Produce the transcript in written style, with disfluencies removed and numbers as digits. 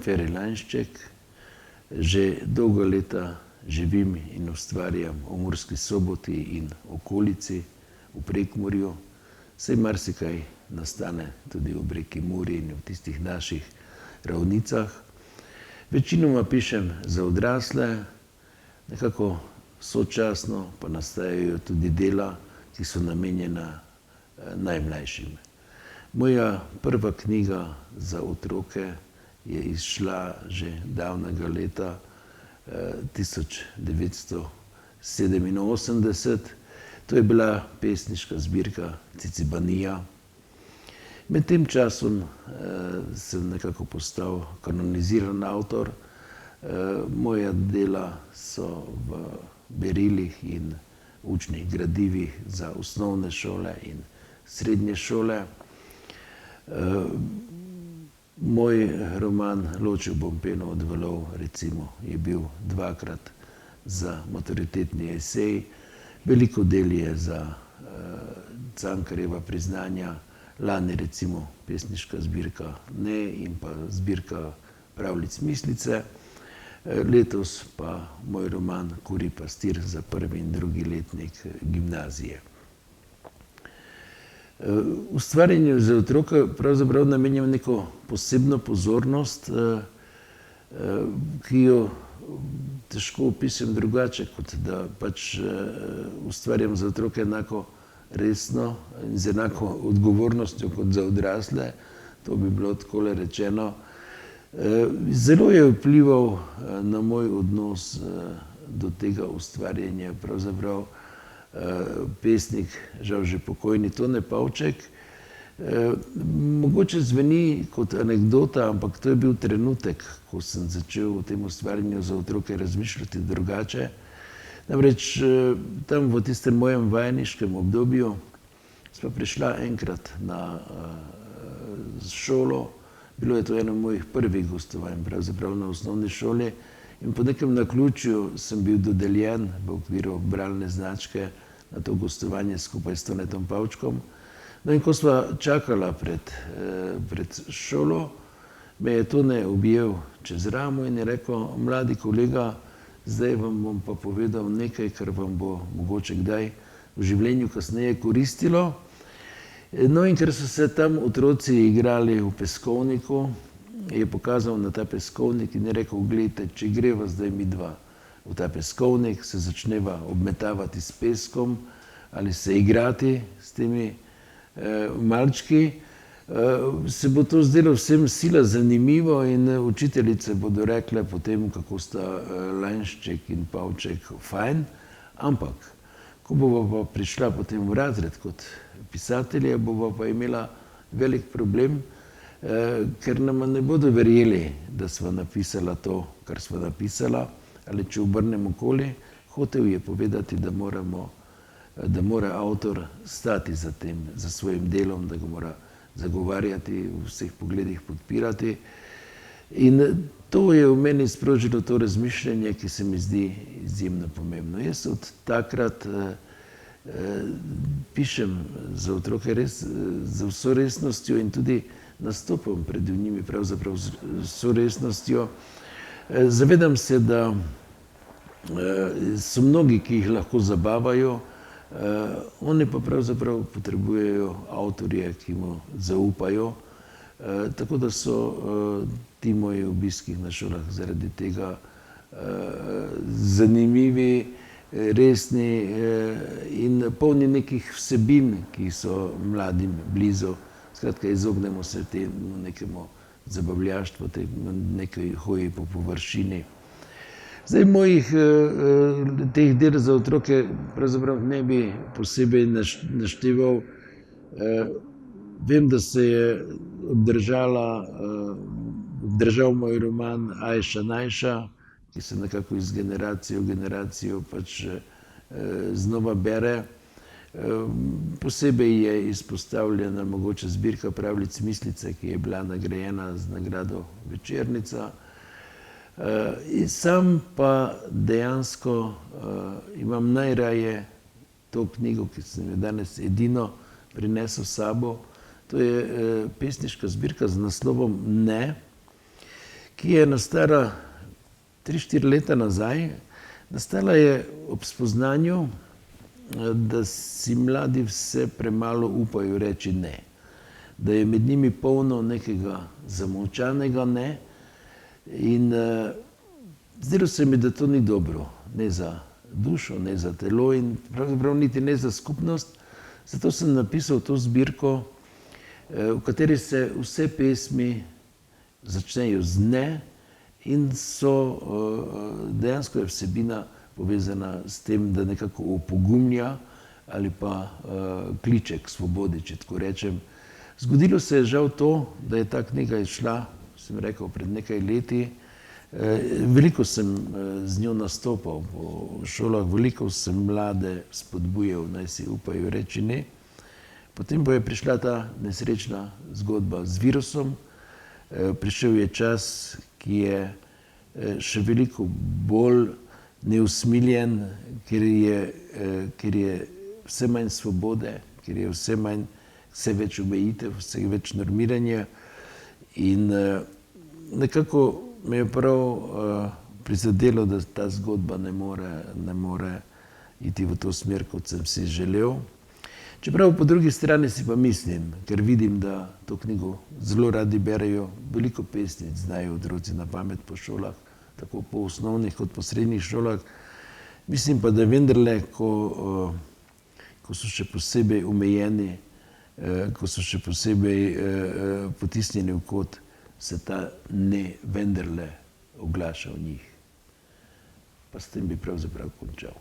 Feri Lainšček, že dolgo leta živim in ustvarjam v Murski Soboti in okolici, v Prekmurju. Saj marsikaj nastane tudi v reki Muri in v tistih naših ravnicah. Večinoma pišem za odrasle, nekako sočasno pa nastajajo tudi dela, ki so namenjena najmlajšim. Moja prva knjiga za otroke je izšla že davnega leta 1987. To je bila pesniška zbirka Cicibanija. Med tem časom sem nekako postal kanoniziran avtor. Moja dela so v berilih in učnih gradivih za osnovne šole in srednje šole. Moj roman Ločil bom peno od valov, recimo, je bil dvakrat za maturitetni esej. Veliko del je za Cankarjeva priznanja, lani recimo pesniška zbirka Ne in pa zbirka pravljic Mislice. Letos pa moj roman Kurji pastir za prvi in drugi letnik gimnazije. Ustvarjanju za otroka pravzaprav namenjam neko posebno pozornost, ki jo težko opišem drugače, kot da pač ustvarjam za otroke enako resno in z enako odgovornostjo kot za odrasle. To bi bilo takole rečeno. Zelo je vplival na moj odnos do tega ustvarjanja pravzaprav pesnik, žal že pokojni Tone Pavček. Mogoče zveni kot anekdota, ampak to je bil trenutek, ko sem začel o tem ustvarjanju za otroke razmišljati drugače. Namreč tam v tistem mojem vajeniškem obdobju sva prišla enkrat na šolo. Bilo je to eno mojih prvih gostovanj, pravzaprav na osnovni šoli, in po nekem naključju sem bil dodeljen v okviru bralne značke na to gostovanje skupaj s Tonetom Pavčkom. No, in ko sva čakala pred šolo, me je Tone objel čez ramo in je rekel: mladi kolega, zdaj vam bom pa povedal nekaj, kar vam bo mogoče kdaj v življenju kasneje koristilo. No, in ker so se tam otroci igrali v peskovniku, je pokazal na ta peskovnik in je rekel: glejte, če greva zdaj midva v ta peskovnik, se začneva obmetavati s peskom ali se igrati s temi malčki, se bo to zdelo vsem sila zanimivo in učiteljice bodo rekle potem, kako sta Lainšček in Pavček fajn, ampak ko bova pa prišla potem v razred kot pisatelja, bova pa imela velik problem, ker nama ne bodo verjeli, da sva napisala to, kar sva napisala, ali če obrnem okoli, hotel je povedati, da mora avtor stati za tem, za svojim delom, da ga mora zagovarjati, v vseh pogledih podpirati. In to je v meni sprožilo to razmišljanje, ki se mi zdi izjemno pomembno. Jaz od takrat pišem za otroke res z vso resnostjo in tudi nastopam pred njimi pravzaprav z vso resnostjo. Zavedam se, da so mnogi, ki jih lahko zabavajo, oni pa pravzaprav potrebujejo avtorje, ki mu zaupajo. Tako da so ti moji obiski na šolah zaradi tega zanimivi, resni in polni nekih vsebin, ki so mladim blizu. Skratka, izognemo se temu nekemu zabavljaštvu, nekaj hoji po površini. Zdaj, mojih teh del za otroke pravzaprav ne bi posebej našteval. Vem, da se je obdržal moj roman Ajša Najša, ki se nekako iz generacije v generacijo pač znova bere. Posebej je izpostavljena mogoče zbirka pravljic Mislice, ki je bila nagrajena z nagrado Večernica. In sam pa dejansko imam najraje to knjigo, ki sem jo danes edino prinesel s sabo. To je pesniška zbirka z naslovom Ne, ki je nastala 3-4 leta nazaj. Nastala je ob spoznanju, da si mladi vse premalo upajo reči ne. Da je med njimi polno nekega zamolčanega ne. In zdelo se mi, da to ni dobro, ne za dušo, ne za telo in pravzaprav niti ne za skupnost. Zato sem napisal to zbirko, v kateri se vse pesmi začnejo z ne in so dejansko je vsebina povezana s tem, da nekako opogumlja ali pa kliče k svobodi, če tako rečem. Zgodilo se je žal to, da je ta knjiga izšla, sem rekel, pred nekaj leti. Veliko sem z njo nastopal po šolah, veliko sem mlade spodbujal, naj si upajo reči ne. Potem pa je prišla ta nesrečna zgodba z virusom. Prišel je čas, ki je še veliko bolj neusmiljen, ker je vse manj svobode, ker je vse več omejitev, vse več normiranja. In nekako me je prav prizadelo, da ta zgodba ne more iti v to smer, kot sem si želel. Čeprav po drugi strani si pa mislim, ker vidim, da to knjigo zelo radi berejo, veliko pesnic znajo otroci na pamet po šolah, tako po osnovnih kot po srednjih šolah. Mislim pa, da vendarle, ko so še posebej omejeni, ko so še posebej potisnjeni v kot, se ta ne vendarle oglaša v njih. Pa s tem bi pravzaprav končal.